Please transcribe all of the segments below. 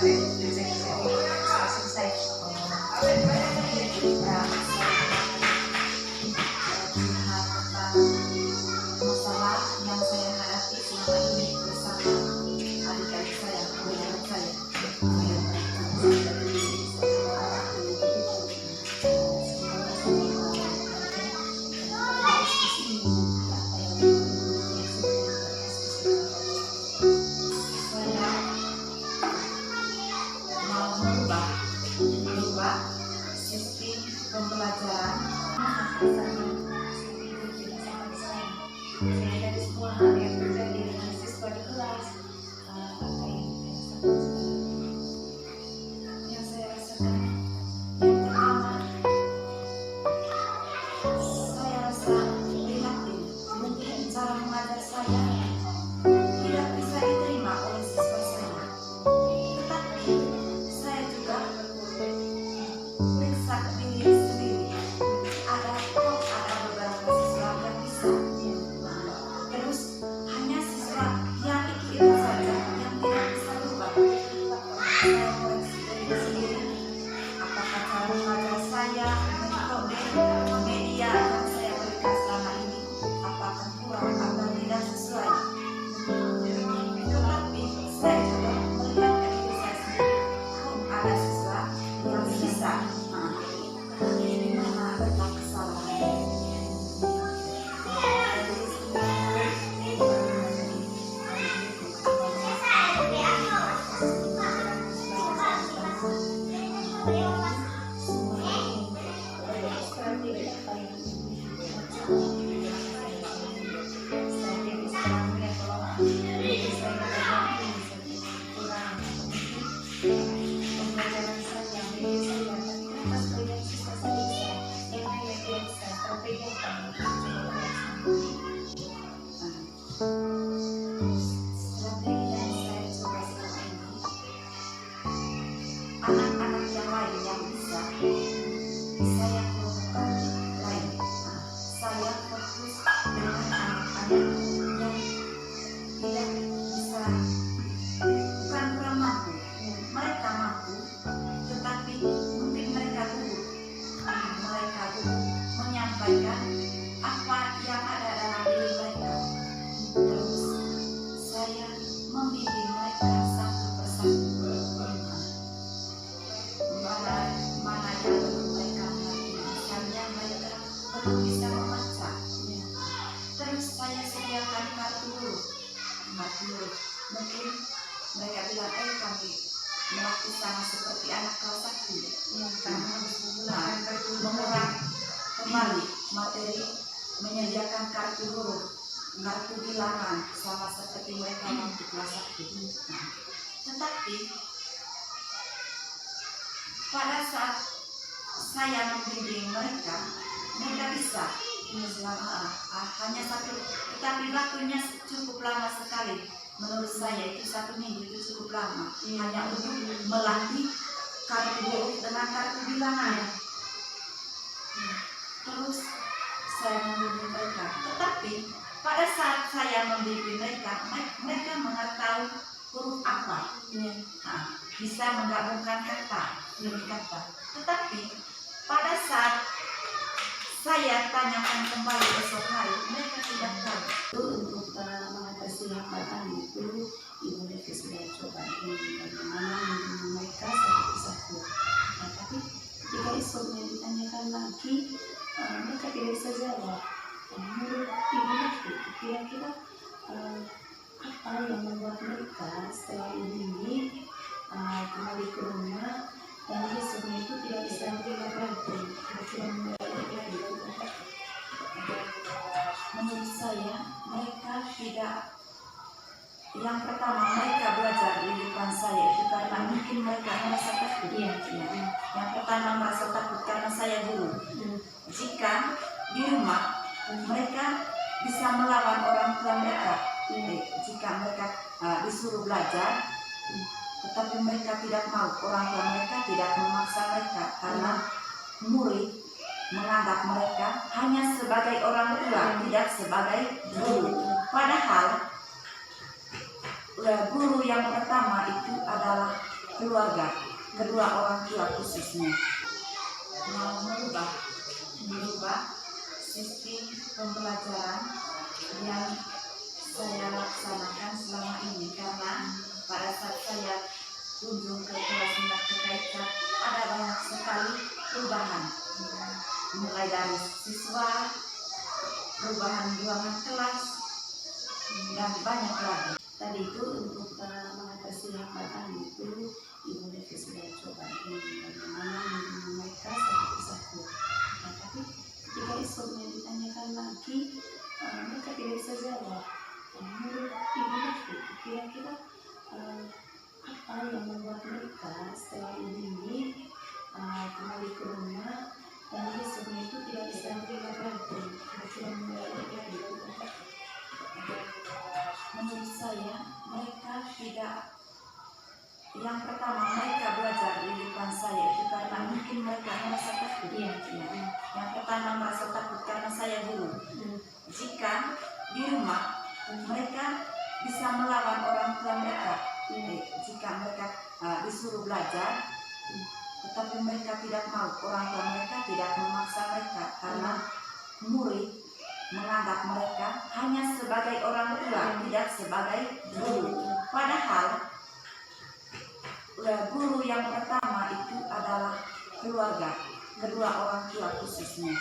selesai. Masalah yang saya hadapi selama ini bersama adik-adik saya, teman-teman saya. Sistem pembelajaran dari semua hal yang terjadi dengan siswa di kelas, yang saya rasakan yang pertama, saya rasa prihatin. Mungkin cara mengajar saya tidak bisa diterima oleh siswa saya, tetapi saya juga periksa ke diri sendiri. Ada beberapa siswa yang bisa, terus hanya siswa yang itu saja yang tidak bisa berubah. Saya koreksi diri sendiri, apakah cara mengajar saya, metode, media yang saya berikan selama ini apakah kurang atau tidak sesuai. Tetapi saya juga melihat ke diri saya sendiri, ada siswa yang bisa, di mana letak kesalahan. Anak-anak yang lain yang bisa, saya fokuskan lain. Saya fokus dengan anak-anak yang tidak bisa, bukan kurang mampu, mereka mampu, tetapi mungkin mereka gugup menyampaikan apa yang ada dalam diri mereka. Terus saya membimbing mereka satu persatu. Mana yang belum mereka mengerti, misalnya mereka belum bisa membaca. Terus saya sediakan kartu huruf. Mungkin mereka bilang, kami melatih sama seperti anak kelas 1. Kami harus mengulang kembali materi, menyediakan kartu huruf, kartu bilangan sama seperti mereka waktu kelas 1. Tetapi pada saat saya membimbing mereka bisa selama hanya satu, tetapi waktunya cukup lama sekali. Menurut saya itu 1 minggu itu cukup lama, hanya untuk melatih kartu huruf dengan kartu bilangan. Terus saya membimbing mereka, tetapi pada saat saya membimbing mereka mengetahui huruf apa, bisa menggabungkan kata demi kata. Tetapi pada saat saya tanyakan kembali esok hari, mereka tidak tahu. Untuk mengatasi hambatan itu, Ibu Devi sudah coba bagaimana membimbing mereka satu-satu. Tapi jika esoknya ditanyakan lagi, mereka tidak bisa jawab. Menurut Ibu Devi, kira-kira apa yang membuat mereka setelah ini kembali ke rumah dan besoknya itu tidak bisa melihat lagi? Menurut saya mereka tidak. Yang pertama, mereka belajar di depan saya itu karena mungkin mereka merasa takut. Yang pertama merasa takut karena saya guru. Jika di rumah mereka bisa melawan orang tua mereka. Jika mereka disuruh belajar, tetapi mereka tidak mau, orang tua mereka tidak memaksa mereka karena murid menganggap mereka hanya sebagai orang tua, tidak sebagai guru. Padahal guru yang pertama itu adalah keluarga, kedua orang tua khususnya. Mau merubah sistem pembelajaran yang saya laksanakan selama ini, karena pada saat saya kunjung ke kelas minat terkait ada banyak sekali perubahan, mulai dari siswa, perubahan ruangan kelas, dan banyak lagi. Tadi itu untuk mengatasi hambatan itu Ibu Devi sudah coba bagaimana membimbing mereka satu-satu. Nah, tapi ketika esoknya ditanyakan lagi, mereka tidak bisa jawab. Menurut Ibu Devi, kira-kira apa yang membuat mereka setelah ini kembali ke rumah dan besoknya itu tidak bisa melihat lagi, tidak melihat lagi? Menurut saya, mereka tidak. Yang pertama, mereka belajar di depan saya itu karena mungkin mereka merasa takut. Yang pertama merasa takut karena saya guru. Jika di rumah mereka bisa melawan orang tua mereka. Jika mereka disuruh belajar, tetapi mereka tidak mau, orang tua mereka tidak memaksa mereka karena murid menganggap mereka hanya sebagai orang tua, tidak sebagai guru. Padahal guru yang pertama itu adalah keluarga, kedua orang tua khususnya.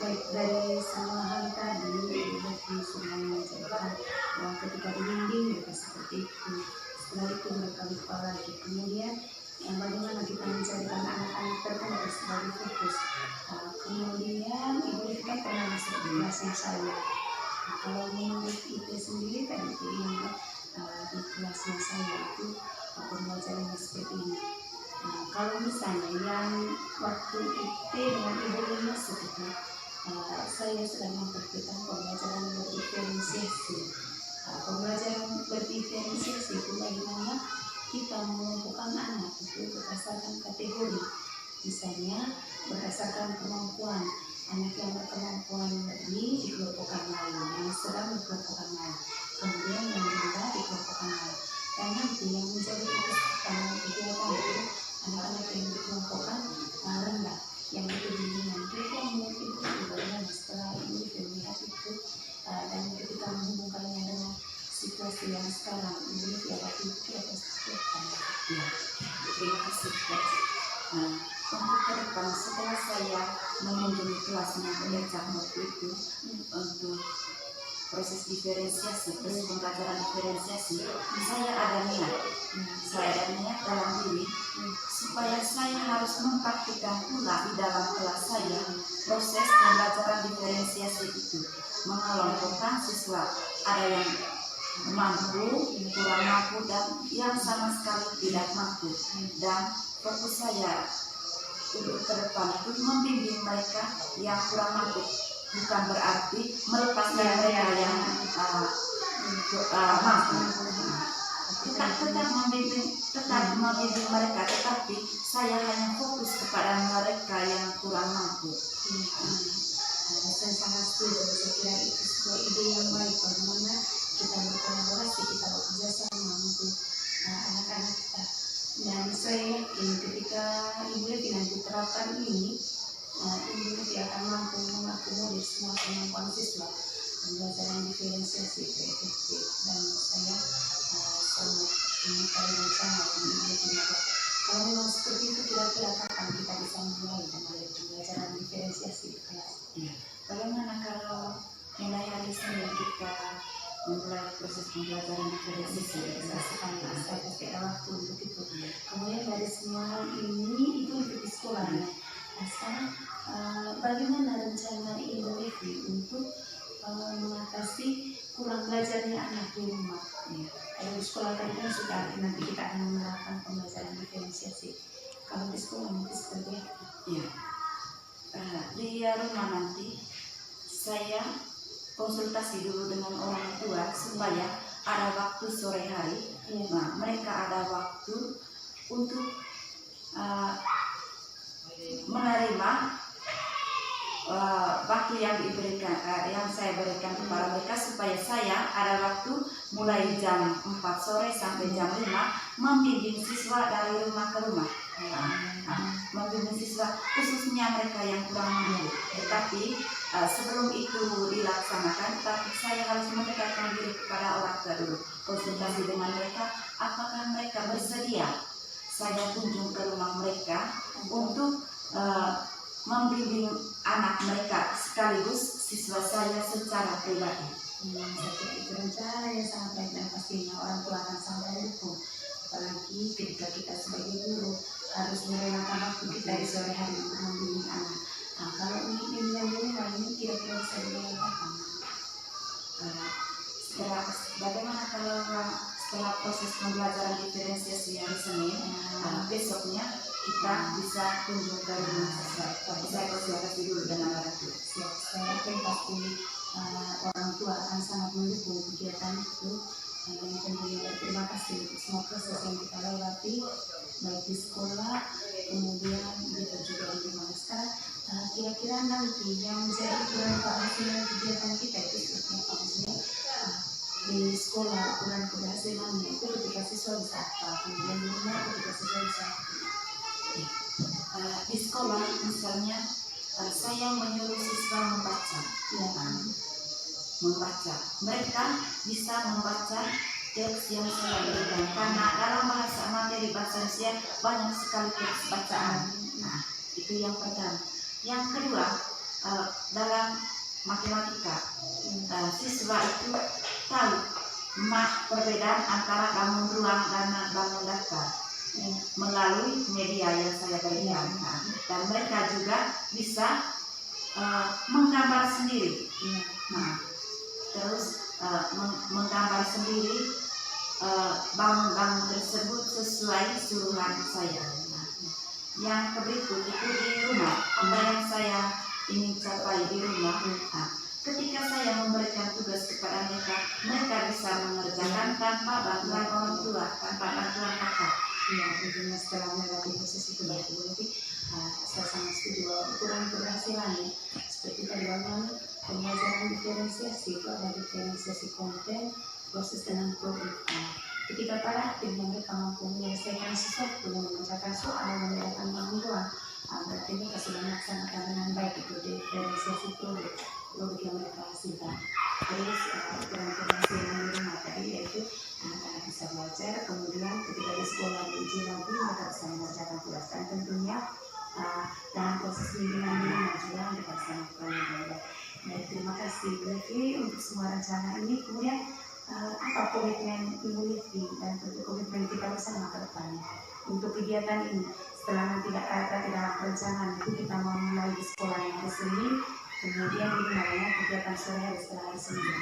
Baik, dari semua hal tadi Ibu sudah menceritakan bahwa ketika dibimbing mereka seperti itu, setelah itu mereka lupa lagi. Kemudian bagaimana kita mencarikan anak-anak tertentu sebagai fokus. Kemudian Ibu kan pernah masuk di kelasnya saya. Kalau menurut itu sendiri tadi itu ingat di kelasnya saya itu pembelajarannya seperti ini. Kalau misalnya yang waktu IT dengan Ibu masuk itu, saya sedang memperhatikan pembelajaran berdiferensiasi. Pembelajaran berdiferensiasi itu bagaimana kita mengumpulkan anak itu berdasarkan kategori, misalnya berdasarkan kemampuan. Anak yang berkemampuan lebih dikelompokkan lain, yang sedang dikelompokkan lain, kemudian yang rendah dikelompokkan lain. Dan nanti yang menjadi utama kegiatan itu anak-anak yang dikelompokkan rendah, yang itu bimbingan. Mereka mungkin itu bagaimana setelah ini melihat itu dan ketika menghubungkannya dengan situasi yang sekarang, ini apa pikir atau seperti apa? Ya, terima kasih. Untuk ke depan, setelah saya mengunjungi kelasnya belajar waktu itu untuk proses diferensiasi, proses pembelajaran diferensiasi, saya ada niat dalam diri supaya saya harus mempraktikkan pula di dalam kelas saya proses pembelajaran diferensiasi itu, mengelompokkan siswa, ada yang mampu, kurang mampu, dan yang sama sekali tidak mampu. Dan fokus saya untuk ke depan itu membimbing mereka yang kurang mampu, bukan berarti melepaskan mereka yang mampu. Tetap membimbing mereka, tetapi saya hanya fokus kepada mereka yang kurang mampu. Saya sangat setuju. Saya kira itu sebuah ide yang baik bagaimana kita berkolaborasi, kita bekerja sama untuk anak-anak kita. Dan saya yakin ketika Ibu Devi nanti terapkan ini, Ibu Devi akan mampu mengakomodir semua kemampuan siswa. Pembelajaran diferensiasi itu efektif, dan saya sangat menyukai dan sangat Ibu Devi. Kalau memang seperti itu, kira-kira kapan kita bisa mulai dengan pembelajaran diferensiasi di kelas? Bagaimana kalau mulai hari Senin kita memulai proses pembelajaran diferensiasi? Saya kasih waktu untuk itu. Kemudian dari semua ini itu untuk di sekolah. Nah, sekarang bagaimana rencana Ibu Devi untuk mengatasi kurang belajarnya anak di rumah? Kalau di sekolah tadi kan sudah, nanti kita akan menerapkan pembelajaran diferensiasi. Kalau di sekolah nanti seperti apa? Di rumah nanti saya konsultasi dulu dengan orang tua supaya ada waktu sore hari. Nah, mereka ada waktu untuk menerima waktu yang diberikan, yang saya berikan kepada mereka supaya saya ada waktu mulai jam 4 sore sampai jam 5 membimbing siswa dari rumah ke rumah. Membimbing siswa khususnya mereka yang kurang mampu. Tetapi sebelum itu dilaksanakan, tapi saya harus mendekatkan diri kepada orang tua dulu, konsultasi dengan mereka, apakah mereka bersedia saya kunjung ke rumah mereka untuk membimbing anak mereka sekaligus siswa saya secara pribadi. Itu rencana yang sangat baik dan pastinya orang tua akan sangat mendukung. Apalagi ketika kita sebagai guru harus merelakan waktu kita di sore hari untuk membimbing anak. Nah, kalau untuk bimbingan di rumah ini kira-kira bisa dilakukan. Bagaimana kalau setelah proses pembelajaran diferensiasi hari Senin, besoknya kita bisa kunjung ke rumah siswa. Saya konsultasi dulu dengan orang tua. Saya yakin pasti orang tua akan sangat mendukung kegiatan itu. Dan tentunya terima kasih untuk semua proses yang kita lewati, baik di sekolah, kemudian kita juga di rumah. Sekarang kira-kira nanti yang menjadi ukuran keberhasilan kegiatan kita itu seperti apa? Maksudnya di sekolah ukuran keberhasilannya itu ketika siswa bisa apa, kemudian di rumah ketika siswa bisa apa. Di sekolah misalnya saya menyuruh siswa membaca, ya kan? Membaca. Mereka bisa membaca teks yang saya berikan karena dalam bahasa materi bahasa Indonesia banyak sekali teks bacaan. Nah, itu yang pertama. Yang kedua, dalam matematika, siswa itu tahu perbedaan antara bangun ruang dan bangun daftar melalui media yang saya berikan. Dan mereka juga bisa menggambar sendiri. Terus menggambar sendiri bangun-bangun tersebut sesuai suruhan saya. Yang berikut itu di rumah, apa yang saya ingin capai di rumah. Ketika saya memberikan tugas kepada mereka, mereka bisa mengerjakan tanpa bantuan orang tua, tanpa bantuan kakak. Ya, tentunya setelah melewati proses itu berarti saya sangat setuju bahwa ukuran keberhasilannya seperti tadi bagaimana pembelajaran diferensiasi itu ada diferensiasi konten, proses dengan produk. Ketika para aktif mereka mampu menyelesaikan sesuatu, memecahkan soal, membedakan bangunan, berarti mereka sudah melaksanakan dengan baik itu diferensiasi produk yang mereka hasilkan. Terus ukuran keberhasilan di rumah tadi yaitu anak-anak bisa belajar, kemudian ketika di sekolah diuji lagi mereka bisa mengerjakan tugas, dan tentunya dalam proses bimbingan di rumah juga mereka bisa melakukan. Terima kasih Bu Levi untuk semua rencana ini. Kemudian apa komitmen Ibu Levi dan tentu komitmen kita bersama ke depannya untuk kegiatan ini setelah nanti tadi dalam perencanaan itu kita mau mulai di sekolah yang hari Senin, kemudian di rumahnya kegiatan sore hari setelah hari Senin.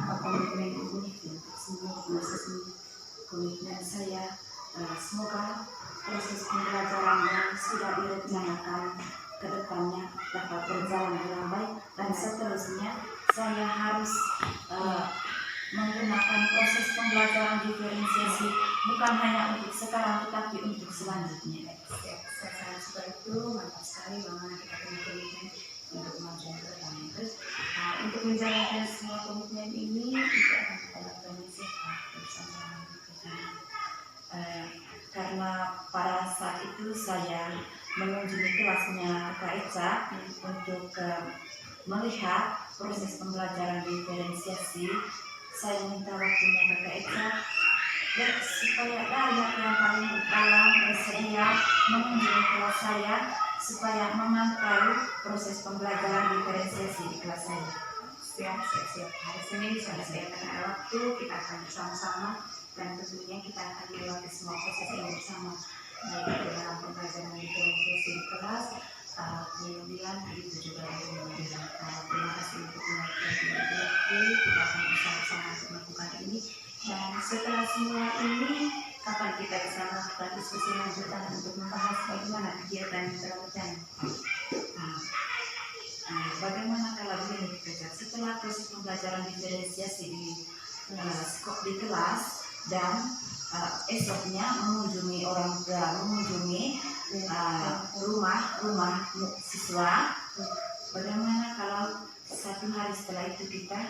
Apa komitmen Ibu Levi untuk semua proses ini? Komitmen saya semoga proses pembelajaran yang sudah direncanakan ke depannya dapat berjalan dengan baik, dan seterusnya saya harus menggunakan proses pembelajaran diferensiasi bukan hanya untuk sekarang tetapi untuk selanjutnya. Saya sangat suka itu, mantap sekali bagaimana kita punya komitmen untuk kemajuan ke depan. Terus untuk menjalankan semua komitmen ini itu akan kita lakukan siapa bersama kita. Karena pada saat itu saya mengunjungi kelasnya Kak Eca untuk melihat proses pembelajaran diferensiasi. Saya minta waktunya Kak Eca supaya banyak yang paling dalam bersedia mengunjungi kelas saya supaya memantau proses pembelajaran diferensiasi di kelas saya. Siap. Hari Senin sudah saya akan ada waktu, kita akan bersama-sama dan tentunya kita akan melewati semua proses ini bersama, baik dalam pembelajaran diferensiasi di kelas, kemudian itu juga terima kasih untuk pengertian dari kita akan bersama-sama untuk melakukan ini. Dan setelah semua ini, kapan kita bisa melakukan diskusi lanjutan untuk membahas bagaimana kegiatan yang telah berjalan? Bagaimana kalau begini kita setelah proses pembelajaran diferensiasi di kelas dan esoknya mengunjungi orang tua, mengunjungi rumah siswa, Bagaimana kalau 1 hari setelah itu kita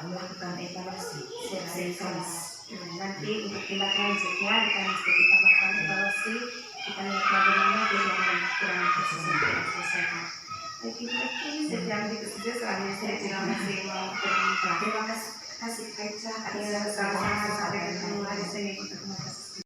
melakukan evaluasi secara Nanti untuk tindak lanjutnya kita mesti kita lakukan evaluasi, kita lihat bagaimana dengan kurang tersebut selesaikan. Sekian itu saja soalnya saya tidak masih mau terima kasih Kaca. sama-sama sampai ketemu hari Senin. Terima kasih.